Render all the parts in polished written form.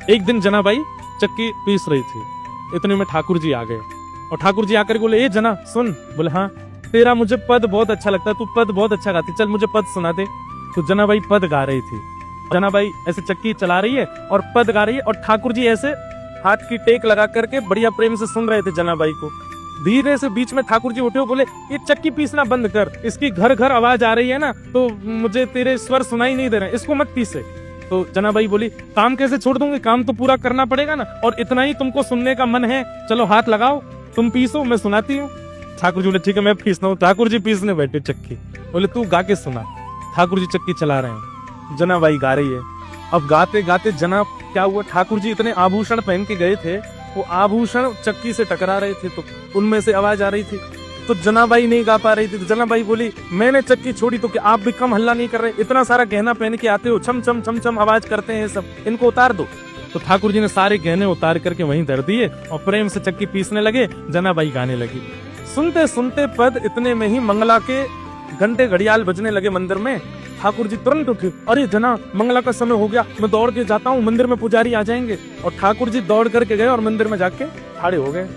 एक दिन जनाबाई चक्की पीस रही थी, इतने में ठाकुर जी आ गए और ठाकुर जी आकर बोले, ए जना सुन। बोले हाँ, तेरा मुझे पद बहुत अच्छा लगता है, तू पद बहुत अच्छा गाती, चल मुझे पद सुना दे। तो जनाबाई पद गा रही थी, जनाबाई ऐसे चक्की चला रही है और पद गा रही है, और ठाकुर जी ऐसे हाथ की टेक लगा करके बढ़िया प्रेम से सुन रहे थे जनाबाई को। धीरे से बीच में ठाकुर जी उठे, बोले ये चक्की पीसना बंद कर, इसकी घर घर आवाज आ रही है ना, तो मुझे तेरे स्वर सुनाई नहीं दे रहे, इसको मत पीसे। तो जनाबाई बोली, काम कैसे छोड़ दूंगी, काम तो पूरा करना पड़ेगा ना, और इतना ही तुमको सुनने का मन है, चलो हाथ लगाओ, तुम पीसो, मैं सुनाती हूँ। ठाकुर जी बोले ठीक है मैं पीसता हूँ। ठाकुर जी पीसने बैठे चक्की, बोले तू गा के सुना। ठाकुर जी चक्की चला रहे हैं, जनाबाई गा रही है। अब गाते गाते जना क्या हुआ, ठाकुर जी इतने आभूषण पहन के गए थे, वो आभूषण चक्की से टकरा रहे थे, तो उनमें से आवाज आ रही थी, तो जनाबाई नहीं गा पा रही थी। तो जनाबाई बोली, मैंने चक्की छोड़ी तो क्या आप भी कम हल्ला नहीं कर रहे, इतना सारा गहना पहन के आते हो, छम छम छम छम आवाज करते हैं सब, इनको उतार दो। तो ठाकुर जी ने सारे गहने उतार करके वहीं धर दिए और प्रेम से चक्की पीसने लगे, जनाबाई गाने लगी। सुनते सुनते पद इतने में ही मंगला के घंटे घड़ियाल बजने लगे मंदिर में। ठाकुर जी तुरंत उठे, अरे जना मंगला का समय हो गया, मैं दौड़ के जाता हूँ, मंदिर में पुजारी आ जाएंगे। और ठाकुर जी दौड़ करके गए और मंदिर में जाके खड़े हो गए।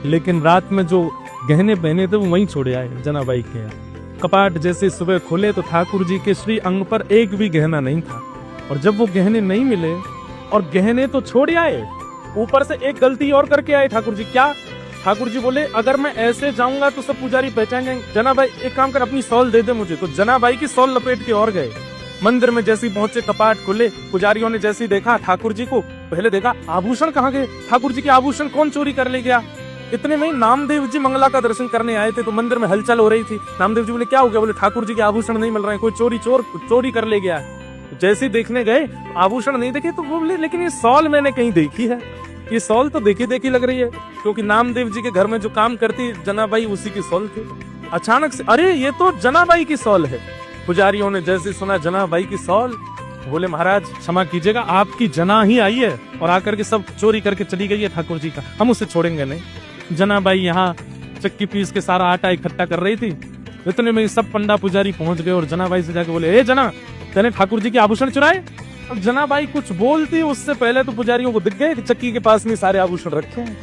लेकिन रात में जो गहने पहने थे वो वहीं छोड़े आए जनाबाई के यहाँ। कपाट जैसे सुबह खोले तो ठाकुर जी के श्री अंग पर एक भी गहना नहीं था, और जब वो गहने नहीं मिले और गहने तो छोड़ आए, ऊपर से एक गलती और करके आए ठाकुर जी। क्या? ठाकुर जी बोले, अगर मैं ऐसे जाऊंगा तो सब पुजारी पहचान जाएंगे, जनाबाई एक काम कर, अपनी सॉल दे दे मुझे। तो जनाबाई की सॉल लपेट के और गए। मंदिर में जैसे पहुंचे, कपाट खुले, पुजारियों ने जैसे देखा ठाकुर जी को, पहले देखा आभूषण कहाँ गए, ठाकुर जी के आभूषण कौन चोरी कर ले गया। इतने में नामदेव जी मंगला का दर्शन करने आए थे, तो मंदिर में हलचल हो रही थी। नामदेव जी बोले क्या हो गया, बोले ठाकुर जी के आभूषण नहीं मिल रहे हैं, कोई चोरी कर ले गया। जैसे देखने गए, आभूषण नहीं देखे, तो बोले लेकिन ये सॉल मैंने कहीं देखी है, ये सॉल तो देखी लग रही है, क्योंकि नामदेव जी के घर में जो काम करती जनाबाई उसी की सॉल थी। अचानक से अरे ये तो जनाबाई की सॉल है। पुजारियों ने जैसे सुना जनाबाई की सॉल, बोले महाराज क्षमा कीजिएगा, आपकी जना ही आई है और आकर के सब चोरी करके चली गई है ठाकुर जी का, हम उसे छोड़ेंगे नहीं। जनाबाई यहाँ चक्की पीस के सारा आटा इकट्ठा कर रही थी, इतने में सब पंडा पुजारी पहुंच गए और जनाबाई से जाके बोले, ए जना, तेने ठाकुर जी के आभूषण चुराए। अब जनाबाई कुछ बोलती उससे पहले तो पुजारियों को दिख गए कि चक्की के पास में सारे आभूषण रखे हैं।